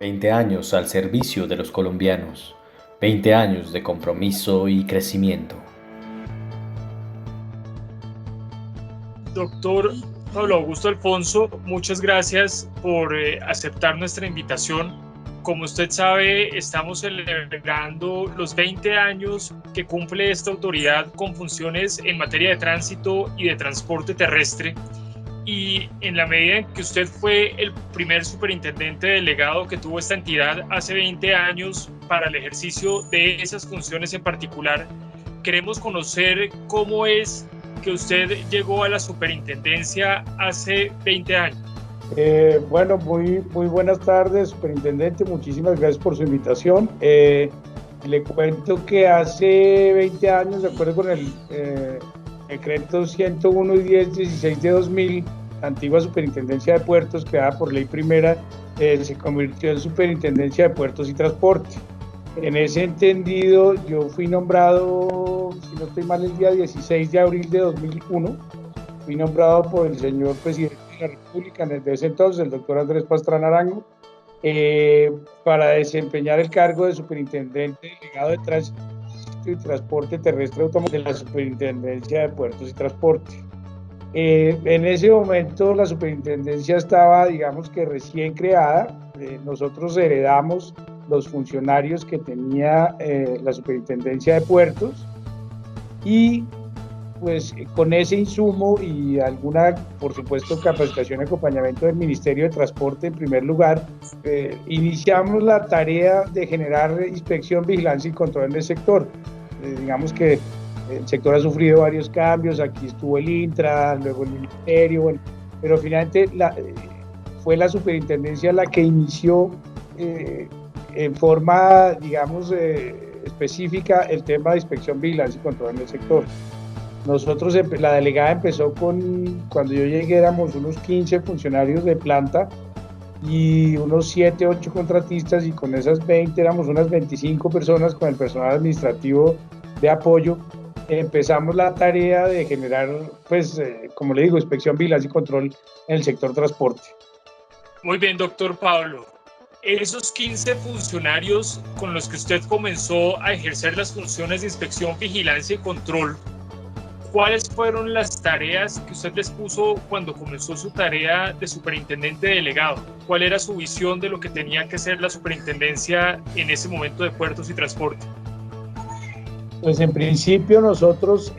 20 años al servicio de los colombianos, 20 años de compromiso y crecimiento. Doctor Pablo Augusto Alfonso, muchas gracias por aceptar nuestra invitación. Como usted sabe, estamos celebrando los 20 años que cumple esta autoridad con funciones en materia de tránsito y de transporte terrestre. Y en la medida en que usted fue el primer superintendente delegado que tuvo esta entidad hace 20 años para el ejercicio de esas funciones en particular, queremos conocer cómo es que usted llegó a la superintendencia hace 20 años. Bueno, muy buenas tardes, superintendente. Muchísimas gracias por su invitación. Le cuento que hace 20 años, de acuerdo con el decreto 101 y 1016 de 2000, la antigua superintendencia de puertos, creada por ley primera, se convirtió en superintendencia de puertos y transporte. En ese entendido, yo fui nombrado, si no estoy mal, el día 16 de abril de 2001. Fui nombrado por el señor presidente de la República desde ese entonces, el doctor Andrés Pastrana Arango, para desempeñar el cargo de superintendente delegado de tránsito y transporte terrestre automóvil de la superintendencia de puertos y transporte. En ese momento la superintendencia estaba, digamos que recién creada. Nosotros heredamos los funcionarios que tenía la superintendencia de puertos y pues con ese insumo y alguna, por supuesto, capacitación y acompañamiento del Ministerio de Transporte en primer lugar, iniciamos la tarea de generar inspección, vigilancia y control en el sector. Digamos que el sector ha sufrido varios cambios, aquí estuvo el Intra, luego el Ministerio, bueno, pero finalmente fue la superintendencia la que inició en forma, digamos, específica el tema de inspección, vigilancia y control en el sector. Nosotros, la delegada empezó cuando yo llegué éramos unos 15 funcionarios de planta y unos 7, 8 contratistas, y con esas 20 éramos unas 25 personas con el personal administrativo de apoyo. Empezamos la tarea de generar, pues, como le digo, inspección, vigilancia y control en el sector transporte. Muy bien, doctor Pablo. Esos 15 funcionarios con los que usted comenzó a ejercer las funciones de inspección, vigilancia y control, ¿cuáles fueron las tareas que usted les puso cuando comenzó su tarea de superintendente delegado? ¿Cuál era su visión de lo que tenía que ser la superintendencia en ese momento de puertos y transporte? Pues en principio nosotros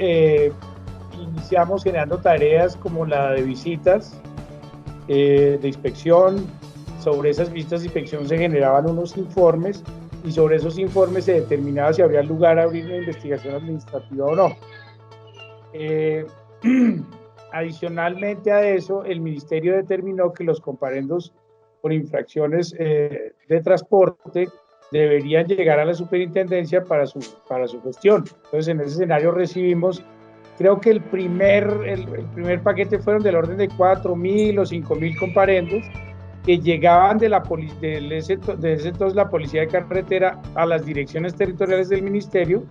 iniciamos generando tareas como la de visitas, de inspección. Sobre esas visitas de inspección se generaban unos informes y sobre esos informes se determinaba si habría lugar a abrir una investigación administrativa o no. Adicionalmente a eso, el ministerio determinó que los comparendos por infracciones de transporte deberían llegar a la superintendencia para su gestión. Entonces, en ese escenario recibimos, creo que el primer paquete fueron del orden de 4.000 o 5.000 comparendos que llegaban de ese entonces la Policía de Carretera a las direcciones territoriales del ministerio.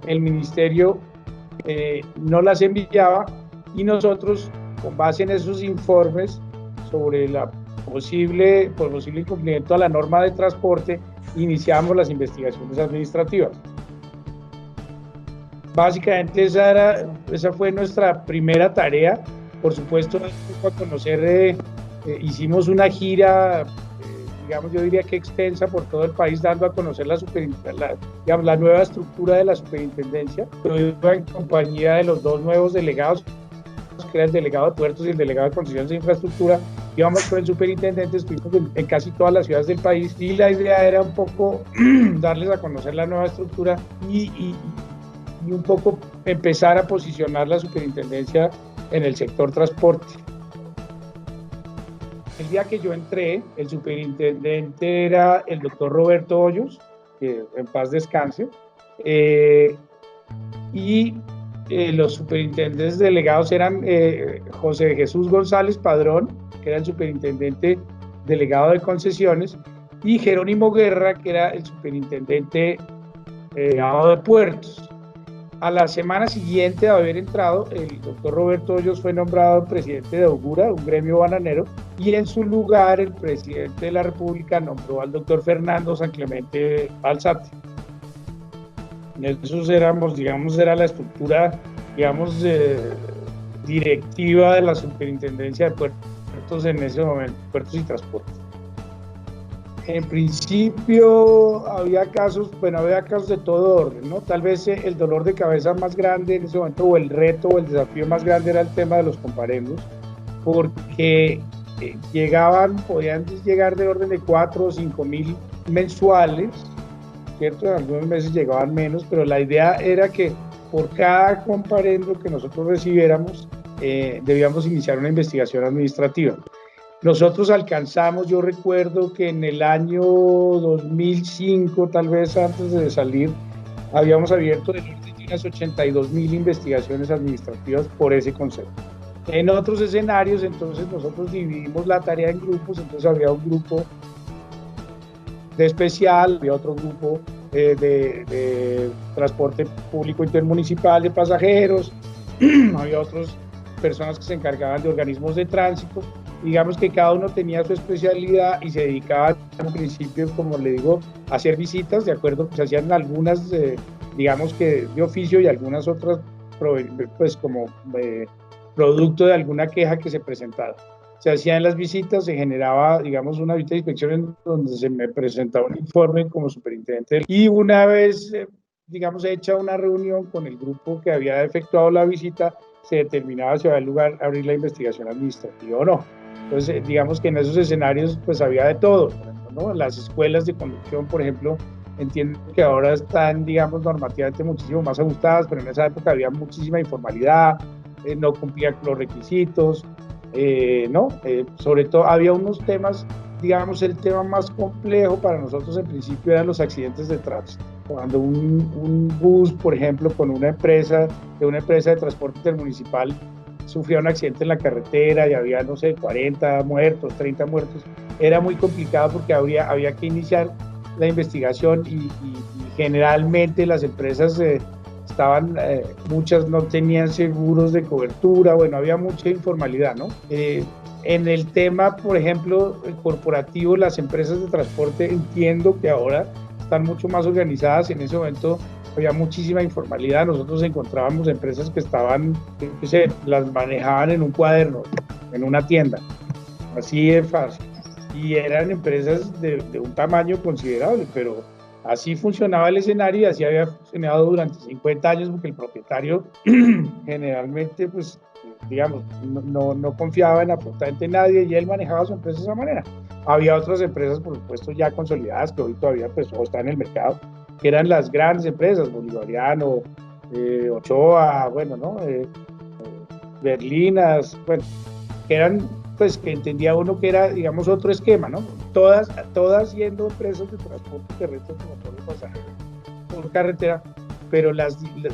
El ministerio no las enviaba y nosotros, con base en esos informes sobre por posible incumplimiento a la norma de transporte, iniciamos las investigaciones administrativas. Básicamente esa fue nuestra primera tarea. Por supuesto, a conocer, hicimos una gira, digamos, yo diría que extensa por todo el país, dando a conocer la nueva estructura de la superintendencia. Yo iba en compañía de los dos nuevos delegados, que era el delegado de puertos y el delegado de concesiones de infraestructura. Íbamos con el superintendente, estuvimos en casi todas las ciudades del país y la idea era un poco darles a conocer la nueva estructura y un poco empezar a posicionar la superintendencia en el sector transporte. El día que yo entré, el superintendente era el doctor Roberto Hoyos, que en paz descanse, y los superintendentes delegados eran José Jesús González Padrón, que era el superintendente delegado de concesiones, y Jerónimo Guerra, que era el superintendente delegado de puertos. A la semana siguiente de haber entrado, el doctor Roberto Hoyos fue nombrado presidente de Augura, un gremio bananero, y en su lugar el presidente de la República nombró al doctor Fernando San Clemente Alzate. Esos éramos, digamos, era la estructura, digamos, directiva de la Superintendencia de Puertos en ese momento, Puertos y Transportes. En principio había casos de todo orden, ¿no? Tal vez el dolor de cabeza más grande en ese momento, o el reto o el desafío más grande era el tema de los comparendos, porque podían llegar de orden de 4 o 5 mil mensuales, ¿cierto? En algunos meses llegaban menos, pero la idea era que por cada comparendo que nosotros recibiéramos, debíamos iniciar una investigación administrativa. Nosotros alcanzamos, yo recuerdo que en el año 2005, tal vez antes de salir, habíamos abierto de unas 82.000 investigaciones administrativas por ese concepto. En otros escenarios, entonces, nosotros dividimos la tarea en grupos, entonces había un grupo de especial, había otro grupo de transporte público intermunicipal de pasajeros, había otras personas que se encargaban de organismos de tránsito. Digamos que cada uno tenía su especialidad y se dedicaba al principio, como le digo, a hacer visitas, de acuerdo, se hacían algunas, digamos que de oficio y algunas otras, pues como producto de alguna queja que se presentara. Se hacían las visitas, se generaba, digamos, una visita de inspección en donde se me presentaba un informe como superintendente. Y una vez, digamos, hecha una reunión con el grupo que había efectuado la visita, se determinaba si había lugar a abrir la investigación administrativa o no. Entonces, digamos que en esos escenarios, pues había de todo, ¿no? Las escuelas de conducción, por ejemplo, entiendo que ahora están, digamos, normativamente muchísimo más ajustadas, pero en esa época había muchísima informalidad, no cumplían los requisitos, ¿no? Sobre todo había unos temas, digamos, el tema más complejo para nosotros en principio eran los accidentes de tránsito. Cuando un bus, por ejemplo, con una empresa de transporte intermunicipal sufría un accidente en la carretera y había, no sé, 40 muertos, 30 muertos, era muy complicado porque había que iniciar la investigación y generalmente las empresas muchas no tenían seguros de cobertura, bueno, había mucha informalidad, ¿no? En el tema, por ejemplo, corporativo, las empresas de transporte entiendo que ahora están mucho más organizadas. En ese momento había muchísima informalidad. Nosotros encontrábamos empresas que estaban, las manejaban en un cuaderno, en una tienda, así de fácil. Y eran empresas de un tamaño considerable, pero así funcionaba el escenario y así había funcionado durante 50 años porque el propietario generalmente, pues, digamos, no confiaba en absolutamente nadie y él manejaba su empresa de esa manera. Había otras empresas, por supuesto, ya consolidadas que hoy todavía pues, están en el mercado, que eran las grandes empresas, Bolivariano, Ochoa, bueno, ¿no? Berlinas, bueno, que eran, pues, que entendía uno que era, digamos, otro esquema, ¿no? Todas siendo empresas de transporte terrestre como por los pasajeros por carretera, pero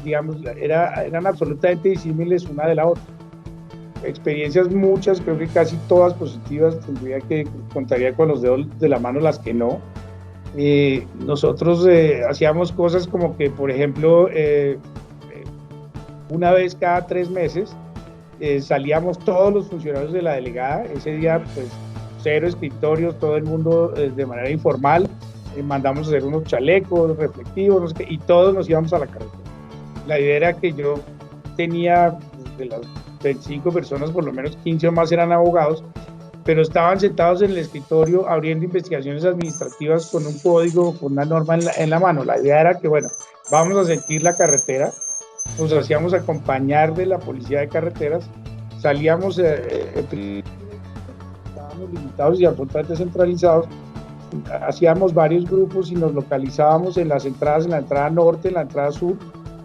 digamos, eran absolutamente disímiles una de la otra. Experiencias muchas, creo que casi todas positivas, tendría que contaría con los dedos de la mano las que no. Nosotros hacíamos cosas como que, por ejemplo, una vez cada 3 meses salíamos todos los funcionarios de la delegada. Ese día, pues, 0 escritorios, todo el mundo de manera informal. Mandamos a hacer unos chalecos reflectivos, no sé qué, y todos nos íbamos a la carretera. La idea era que yo tenía, de las 25 personas, por lo menos 15 o más eran abogados, pero estaban sentados en el escritorio abriendo investigaciones administrativas con un código, con una norma en la mano. La idea era que, bueno, vamos a sentir la carretera, nos hacíamos acompañar de la policía de carreteras, salíamos, estábamos limitados y absolutamente centralizados, hacíamos varios grupos y nos localizábamos en las entradas, en la entrada norte, en la entrada sur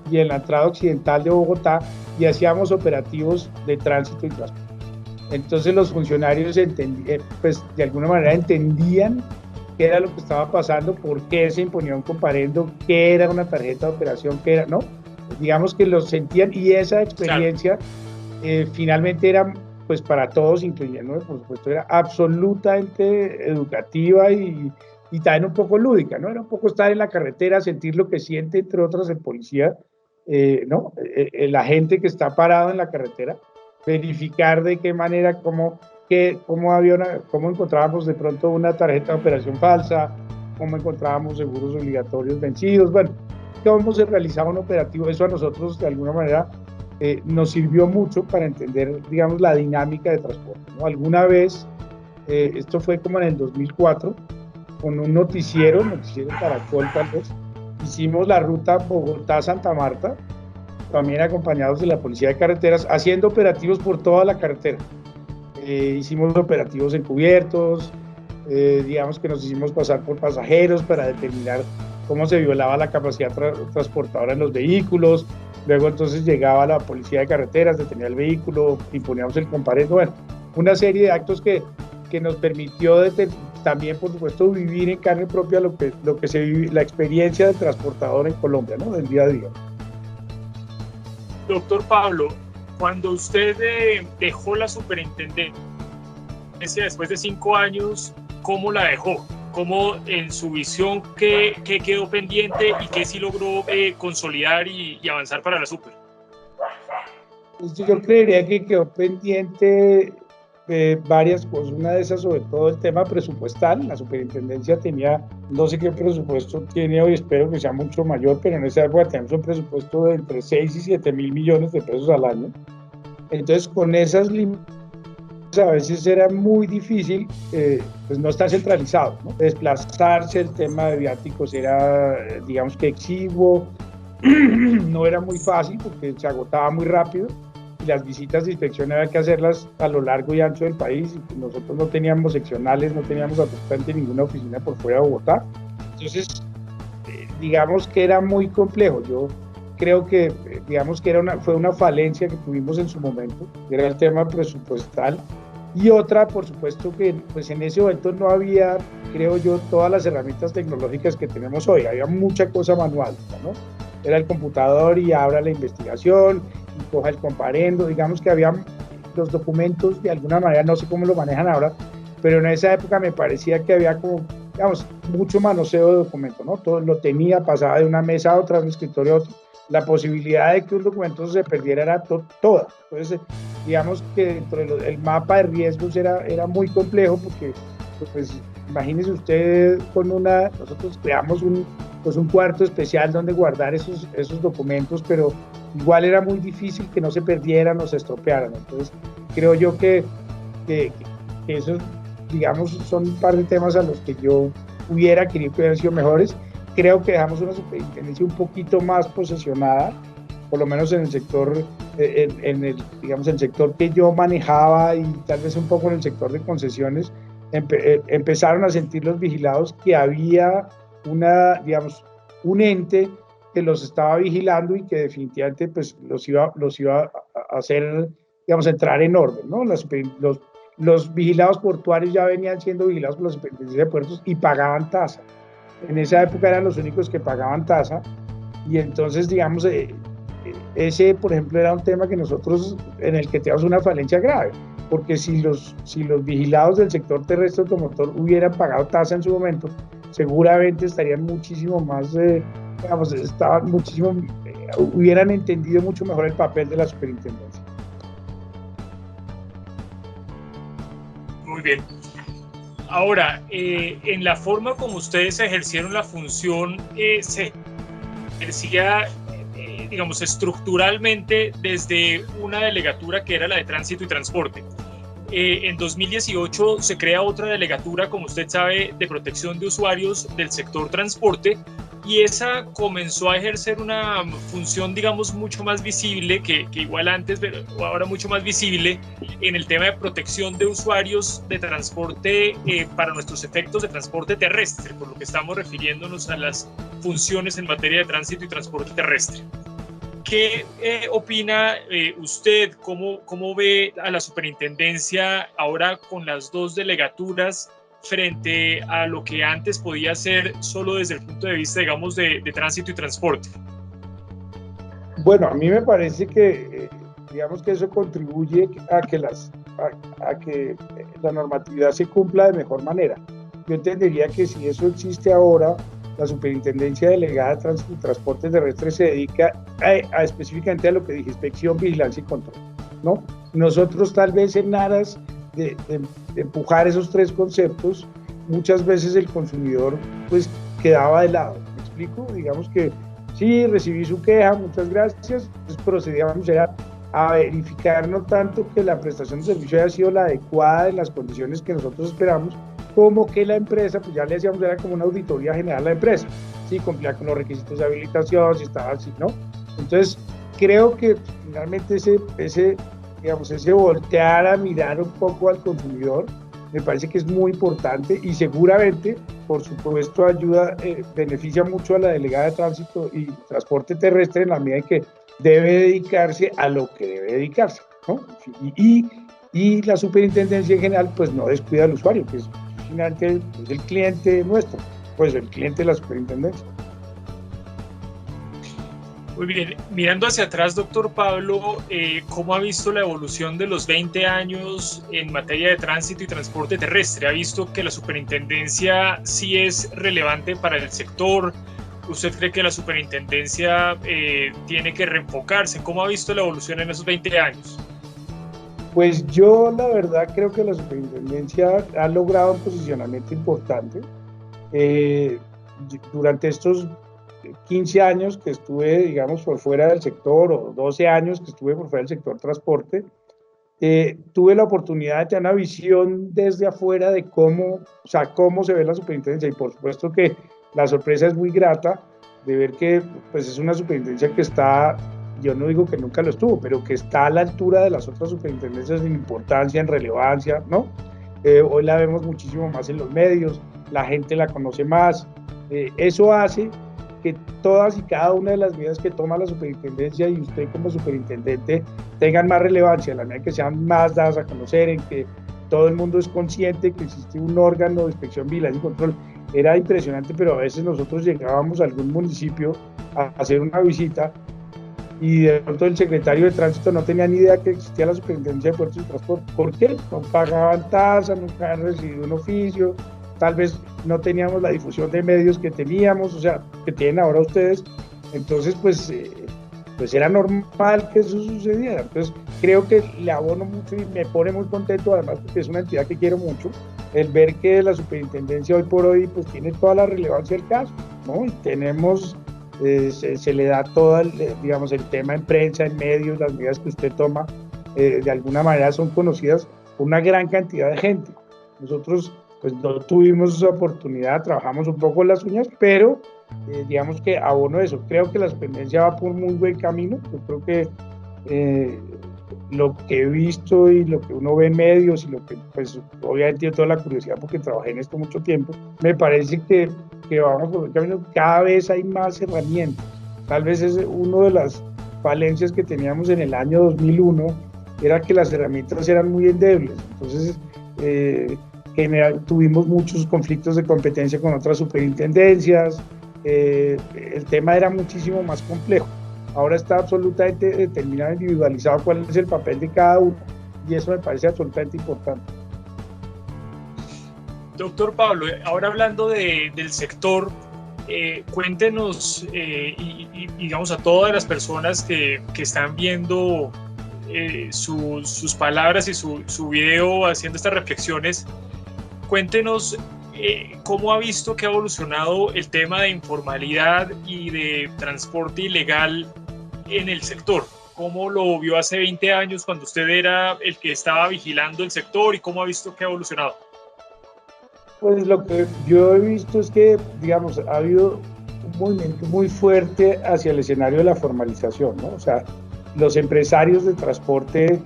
y en la entrada occidental de Bogotá, y hacíamos operativos de tránsito y transporte. Entonces los funcionarios pues, de alguna manera entendían qué era lo que estaba pasando, por qué se imponía un comparendo, qué era una tarjeta de operación, qué era, ¿no? Digamos que lo sentían, y esa experiencia finalmente era, pues, para todos, incluyéndome, por supuesto, era absolutamente educativa y también un poco lúdica, ¿no? Era un poco estar en la carretera, sentir lo que siente, entre otras, el policía, ¿no? La gente que está parado en la carretera, verificar de qué manera, cómo cómo encontrábamos de pronto una tarjeta de operación falsa, cómo encontrábamos seguros obligatorios vencidos, bueno, cómo se realizaba un operativo. Eso a nosotros de alguna manera nos sirvió mucho para entender, digamos, la dinámica de transporte, ¿no? Alguna vez, esto fue como en el 2004, con un noticiero Caracol tal vez, hicimos la ruta Bogotá-Santa Marta, también acompañados de la Policía de Carreteras, haciendo operativos por toda la carretera. Hicimos operativos encubiertos, digamos que nos hicimos pasar por pasajeros para determinar cómo se violaba la capacidad transportadora en los vehículos. Luego entonces llegaba la Policía de Carreteras, detenía el vehículo, imponíamos el comparendo, bueno, una serie de actos que nos permitió también, por supuesto, vivir en carne propia lo que se vive, la experiencia del transportador en Colombia, ¿no? Del día a día. Doctor Pablo, cuando usted dejó la superintendencia después de 5 años, ¿cómo la dejó? ¿Cómo en su visión qué quedó pendiente y qué sí logró consolidar y avanzar para la super? Pues yo creería que quedó pendiente varias cosas. Una de esas, sobre todo el tema presupuestal. La superintendencia tenía, no sé qué presupuesto tiene hoy, espero que sea mucho mayor, pero en esa época teníamos un presupuesto de entre 6 y 7 mil millones de pesos al año. Entonces, con esas limitaciones, a veces era muy difícil pues no estar centralizado, ¿no? Desplazarse, el tema de viáticos era, digamos que exiguo, no era muy fácil porque se agotaba muy rápido, y las visitas de inspección había que hacerlas a lo largo y ancho del país, y nosotros no teníamos seccionales, no teníamos absolutamente ninguna oficina por fuera de Bogotá. Entonces, digamos que era muy complejo. Yo creo que, digamos que fue una falencia que tuvimos en su momento, era el tema presupuestal. Y otra, por supuesto, que pues en ese momento no había, creo yo, todas las herramientas tecnológicas que tenemos hoy. Había mucha cosa manual, ¿no? Era el computador y abra la investigación y coja el comparendo. Digamos que había los documentos, de alguna manera, no sé cómo lo manejan ahora, pero en esa época me parecía que había como, digamos, mucho manoseo de documentos, ¿no? Todo lo tenía, pasaba de una mesa a otra, de un escritorio a otro. La posibilidad de que un documento se perdiera era toda. Entonces, digamos que dentro del mapa de riesgos era muy complejo porque, pues, imagínese usted nosotros creamos un cuarto especial donde guardar esos documentos, pero igual era muy difícil que no se perdieran o se estropearan. Entonces, creo yo que esos, digamos, son un par de temas a los que yo hubiera querido que hubieran sido mejores. Creo que dejamos una superintendencia un poquito más posesionada, por lo menos en el sector, digamos, el sector que yo manejaba, y tal vez un poco en el sector de concesiones. Empezaron a sentir los vigilados que había digamos, un ente que los estaba vigilando y que definitivamente pues, los iba a hacer, digamos, entrar en orden, ¿no? Los vigilados portuarios ya venían siendo vigilados por la Superintendencia de Puertos y pagaban tasa. En esa época eran los únicos que pagaban tasa, y entonces, digamos, ese, por ejemplo, era un tema en el que teníamos una falencia grave, porque si los vigilados del sector terrestre automotor hubieran pagado tasa en su momento, seguramente estarían muchísimo más, digamos, hubieran entendido mucho mejor el papel de la superintendencia. Muy bien. Ahora, en la forma como ustedes ejercieron la función, se ejercía, digamos, estructuralmente desde una delegatura que era la de Tránsito y Transporte. En 2018 se crea otra delegatura, como usted sabe, de protección de usuarios del sector transporte, y esa comenzó a ejercer una función, digamos, mucho más visible que igual antes, pero ahora mucho más visible en el tema de protección de usuarios de transporte para nuestros efectos de transporte terrestre, por lo que estamos refiriéndonos a las funciones en materia de tránsito y transporte terrestre. ¿Qué opina usted? ¿Cómo ve a la superintendencia ahora con las dos delegaturas frente a lo que antes podía ser solo desde el punto de vista, digamos, de tránsito y transporte? Bueno, a mí me parece que, digamos, que eso contribuye a que la normatividad se cumpla de mejor manera. Yo entendería que si eso existe ahora, la Superintendencia Delegada de Tránsito y Transporte Terrestre se dedica específicamente a lo que dije, inspección, vigilancia y control, ¿no? Nosotros tal vez en aras de empujar esos tres conceptos, muchas veces el consumidor pues quedaba de lado. ¿Me explico? Digamos que sí, recibí su queja, muchas gracias, pues procedíamos a verificar no tanto que la prestación de servicio haya sido la adecuada en las condiciones que nosotros esperamos, como que la empresa, pues ya le decíamos, era como una auditoría general a la empresa, si cumplía con los requisitos de habilitación, si estaba así, ¿no? Entonces, creo que finalmente ese voltear a mirar un poco al consumidor, me parece que es muy importante y seguramente, por supuesto, beneficia mucho a la delegada de tránsito y transporte terrestre en la medida en que debe dedicarse a lo que debe dedicarse, ¿no? Y la superintendencia en general, pues no descuida al usuario, que es finalmente el cliente nuestro, pues el cliente de la superintendencia. Muy bien, mirando hacia atrás, doctor Pablo, ¿cómo ha visto la evolución de los 20 años en materia de tránsito y transporte terrestre? ¿Ha visto que la superintendencia sí es relevante para el sector? ¿Usted cree que la superintendencia tiene que reenfocarse? ¿Cómo ha visto la evolución en esos 20 años? Pues yo la verdad creo que la superintendencia ha logrado un posicionamiento importante. Durante estos 15 años que estuve, digamos, por fuera del sector, o 12 años que estuve por fuera del sector transporte, tuve la oportunidad de tener una visión desde afuera de cómo se ve la superintendencia, y por supuesto que la sorpresa es muy grata de ver que pues, es una superintendencia que está, yo no digo que nunca lo estuvo, pero que está a la altura de las otras superintendencias en importancia, en relevancia, ¿no? Hoy la vemos muchísimo más en los medios, la gente la conoce más, eso hace que todas y cada una de las medidas que toma la superintendencia y usted como superintendente tengan más relevancia, a la medida que sean más dadas a conocer, en que todo el mundo es consciente que existe un órgano de inspección, vigilancia y control. Era impresionante, pero a veces nosotros llegábamos a algún municipio a hacer una visita y de pronto el secretario de tránsito no tenía ni idea que existía la superintendencia de puertos y transporte. ¿Por qué? No pagaban tasa, nunca han recibido un oficio, tal vez no teníamos la difusión de medios que teníamos, o sea, que tienen ahora ustedes. Entonces, pues era normal que eso sucediera. Entonces, creo que le abono mucho y me pone muy contento, además, porque es una entidad que quiero mucho, el ver que la superintendencia hoy por hoy pues tiene toda la relevancia del caso, ¿no? Y tenemos, se le da todo, digamos, el tema en prensa, en medios, las medidas que usted toma, de alguna manera son conocidas por una gran cantidad de gente. Nosotros pues no tuvimos esa oportunidad, trabajamos un poco las uñas, pero digamos que abono eso. Creo que la superintendencia va por muy buen camino. Yo creo que lo que he visto y lo que uno ve en medios y lo que, pues obviamente yo toda la curiosidad porque trabajé en esto mucho tiempo, me parece que vamos por buen camino. Cada vez hay más herramientas. Tal vez es una de las falencias que teníamos en el año 2001, era que las herramientas eran muy endebles. Entonces, tuvimos muchos conflictos de competencia con otras superintendencias, el tema era muchísimo más complejo. Ahora está absolutamente determinado, individualizado cuál es el papel de cada uno, y eso me parece absolutamente importante. Doctor Pablo, ahora hablando del sector, cuéntenos y digamos a todas las personas que están viendo sus palabras y su video haciendo estas reflexiones, cuéntenos cómo ha visto que ha evolucionado el tema de informalidad y de transporte ilegal en el sector. ¿Cómo lo vio hace 20 años cuando usted era el que estaba vigilando el sector y cómo ha visto que ha evolucionado? Pues lo que yo he visto es que, digamos, ha habido un movimiento muy fuerte hacia el escenario de la formalización, ¿no? O sea, los empresarios de transporte,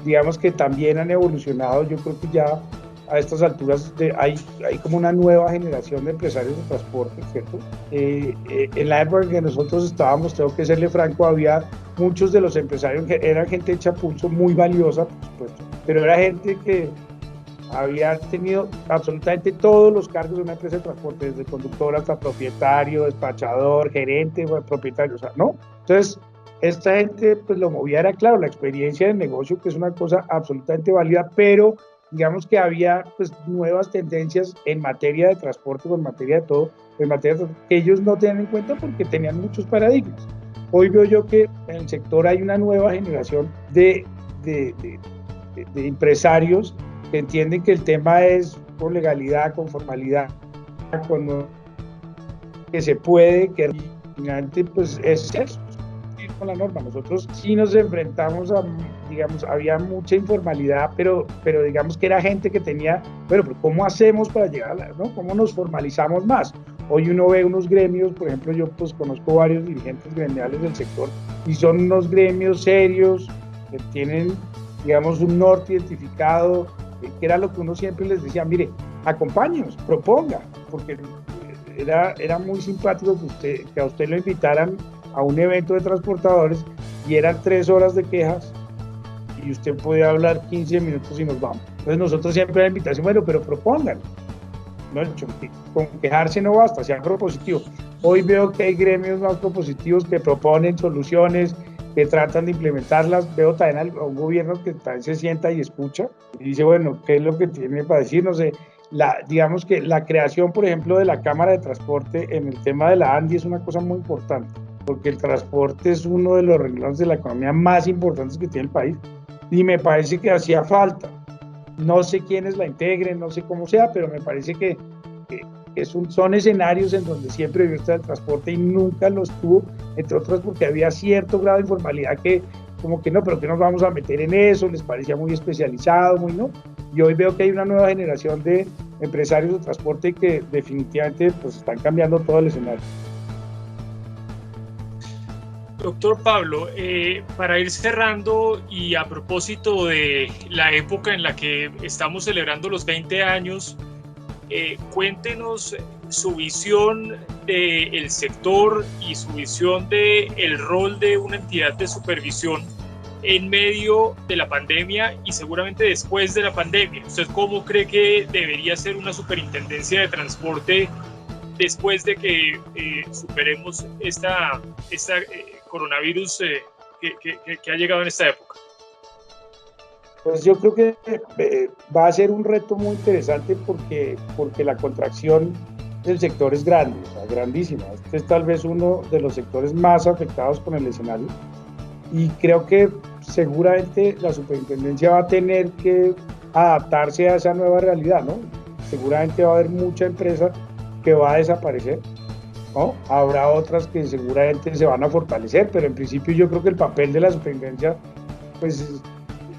digamos que también han evolucionado. Yo creo que ya a estas alturas hay como una nueva generación de empresarios de transporte, ¿cierto? En la época en que nosotros estábamos, tengo que serle franco, había muchos de los empresarios que eran gente hecha a pulso, muy valiosa, por supuesto, pero era gente que había tenido absolutamente todos los cargos de una empresa de transporte, desde conductor hasta propietario, despachador, gerente, propietario, o sea, ¿no? Entonces, esta gente, pues lo movía, era claro, la experiencia del negocio, que es una cosa absolutamente válida, pero digamos que había pues nuevas tendencias en materia de transporte, o en materia de todo, en materia de, que ellos no tenían en cuenta porque tenían muchos paradigmas. Hoy veo yo que en el sector hay una nueva generación de empresarios que entienden que el tema es con legalidad, con formalidad, con que se puede, que finalmente pues es eso, con la norma. Nosotros sí nos enfrentamos a, digamos, había mucha informalidad, pero digamos que era gente que tenía, pero ¿cómo hacemos para llegar a la, ¿no? ¿Cómo nos formalizamos más? Hoy uno ve unos gremios, por ejemplo, yo pues conozco varios dirigentes gremiales del sector y son unos gremios serios que tienen, digamos, un norte identificado, que era lo que uno siempre les decía, mire, acompáñenos, proponga, porque era muy simpático que a usted lo invitaran a un evento de transportadores y eran 3 horas de quejas y usted podía hablar 15 minutos y nos vamos. Entonces nosotros siempre la invitación, bueno, pero propongan. No, con quejarse no basta, sean propositivos. Hoy veo que hay gremios más propositivos que proponen soluciones, que tratan de implementarlas. Veo también a un gobierno que también se sienta y escucha y dice, bueno, ¿qué es lo que tiene para decir? No sé, digamos que la creación, por ejemplo, de la Cámara de Transporte en el tema de la ANDI es una cosa muy importante, porque el transporte es uno de los renglones de la economía más importantes que tiene el país y me parece que hacía falta. No sé quiénes la integren, no sé cómo sea, pero me parece que son escenarios en donde siempre debió estar el transporte y nunca lo estuvo, entre otras porque había cierto grado de informalidad que como que no, pero que nos vamos a meter en eso, les parecía muy especializado, muy no. Y hoy veo que hay una nueva generación de empresarios de transporte que definitivamente pues están cambiando todo el escenario. Doctor Pablo, para ir cerrando y a propósito de la época en la que estamos celebrando los 20 años, cuéntenos su visión del sector y su visión del rol de una entidad de supervisión en medio de la pandemia y seguramente después de la pandemia. ¿Usted cómo cree que debería ser una superintendencia de transporte después de que superemos esta coronavirus que ha llegado en esta época? Pues yo creo que va a ser un reto muy interesante porque la contracción del sector es grande, o sea, grandísima. Este es tal vez uno de los sectores más afectados con el escenario y creo que seguramente la superintendencia va a tener que adaptarse a esa nueva realidad, ¿no? Seguramente va a haber mucha empresa que va a desaparecer, ¿no? Habrá otras que seguramente se van a fortalecer, pero en principio yo creo que el papel de la superintendencia pues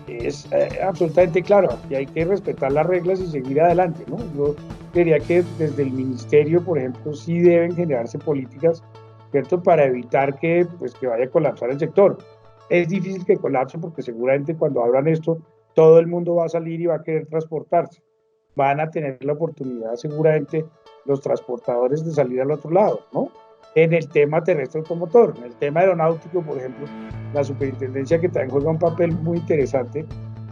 es absolutamente claro, y hay que respetar las reglas y seguir adelante, ¿no? Yo diría que desde el ministerio, por ejemplo, sí deben generarse políticas, ¿cierto?, para evitar que vaya a colapsar el sector. Es difícil que colapse porque seguramente cuando abran esto, todo el mundo va a salir y va a querer transportarse. Van a tener la oportunidad seguramente los transportadores de salir al otro lado, ¿no? En el tema terrestre automotor, en el tema aeronáutico, por ejemplo, la superintendencia, que también juega un papel muy interesante,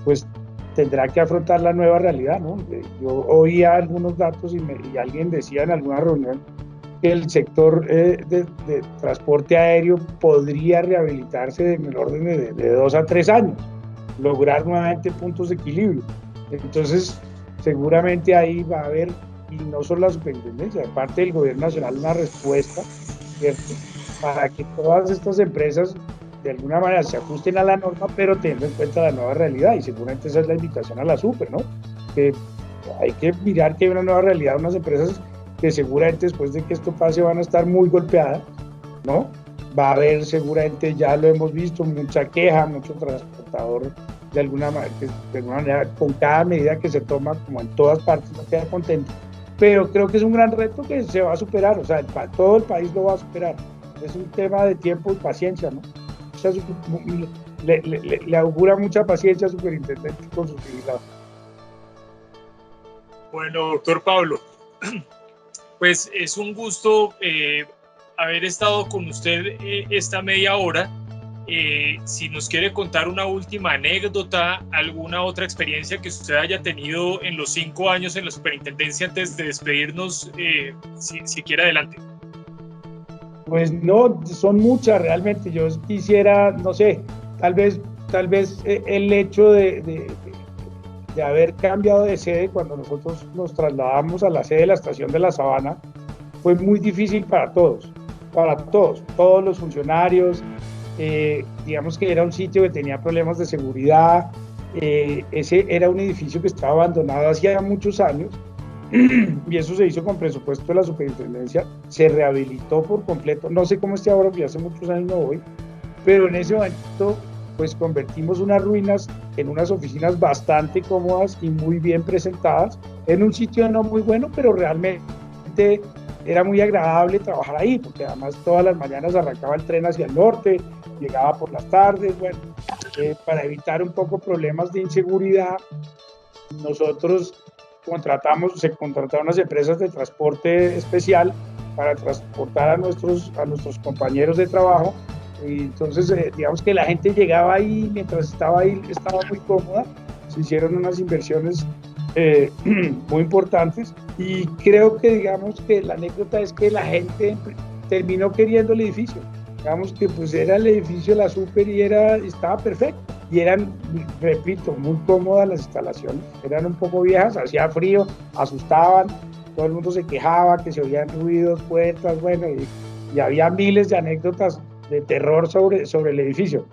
pues tendrá que afrontar la nueva realidad, ¿no? Yo oía algunos datos y alguien decía en alguna reunión que el sector de transporte aéreo podría rehabilitarse en el orden de 2 a 3 años, lograr nuevamente puntos de equilibrio. Entonces, seguramente ahí va a haber, y no solo la superintendencia, de parte del gobierno nacional, una respuesta, ¿cierto?, para que todas estas empresas de alguna manera se ajusten a la norma, pero teniendo en cuenta la nueva realidad, y seguramente esa es la invitación a la super, ¿no? Que hay que mirar que hay una nueva realidad, unas empresas que seguramente después de que esto pase van a estar muy golpeadas, ¿no? Va a haber seguramente, ya lo hemos visto, mucha queja, mucho transportador de alguna manera, con cada medida que se toma, como en todas partes, no queda contento. Pero creo que es un gran reto que se va a superar, o sea, todo el país lo va a superar. Es un tema de tiempo y paciencia, ¿no? O sea, le augura mucha paciencia al superintendente con sus vigilados. Bueno, doctor Pablo, pues es un gusto haber estado con usted esta media hora. Si nos quiere contar una última anécdota, alguna otra experiencia que usted haya tenido en los 5 años en la superintendencia antes de despedirnos, si quiere, adelante. Pues no, son muchas realmente. Yo quisiera, no sé, tal vez el hecho de haber cambiado de sede cuando nosotros nos trasladamos a la sede de la estación de La Sabana fue muy difícil para todos todos los funcionarios. Digamos que era un sitio que tenía problemas de seguridad, ese era un edificio que estaba abandonado hacía muchos años y eso se hizo con presupuesto de la superintendencia, se rehabilitó por completo, no sé cómo esté ahora, porque hace muchos años no voy, pero en ese momento pues convertimos unas ruinas en unas oficinas bastante cómodas y muy bien presentadas, en un sitio no muy bueno, pero realmente era muy agradable trabajar ahí, porque además todas las mañanas arrancaba el tren hacia el norte, llegaba por las tardes, bueno, para evitar un poco problemas de inseguridad, nosotros se contrataron unas empresas de transporte especial para transportar a nuestros compañeros de trabajo. Y entonces, digamos que la gente llegaba ahí, mientras estaba ahí, estaba muy cómoda. Se hicieron unas inversiones muy importantes y creo que, digamos que la anécdota es que la gente terminó queriendo el edificio. Digamos que pues era el edificio, la super, y estaba perfecto. Y eran, repito, muy cómodas las instalaciones. Eran un poco viejas, hacía frío, asustaban, todo el mundo se quejaba, que se oían ruidos, puertas, bueno, y había miles de anécdotas de terror sobre el edificio.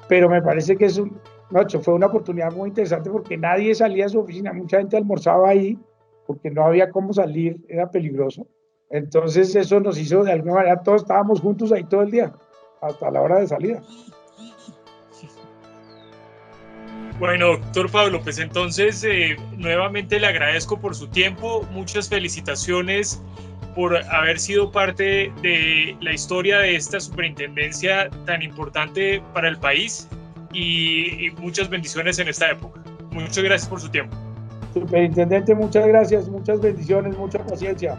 Pero me parece que fue una oportunidad muy interesante porque nadie salía a su oficina, mucha gente almorzaba ahí porque no había cómo salir, era peligroso. Entonces eso nos hizo, de alguna manera, todos estábamos juntos ahí todo el día, hasta la hora de salida. Bueno, doctor Pablo, pues entonces nuevamente le agradezco por su tiempo, muchas felicitaciones por haber sido parte de la historia de esta superintendencia tan importante para el país y muchas bendiciones en esta época. Muchas gracias por su tiempo. Superintendente, muchas gracias, muchas bendiciones, mucha paciencia.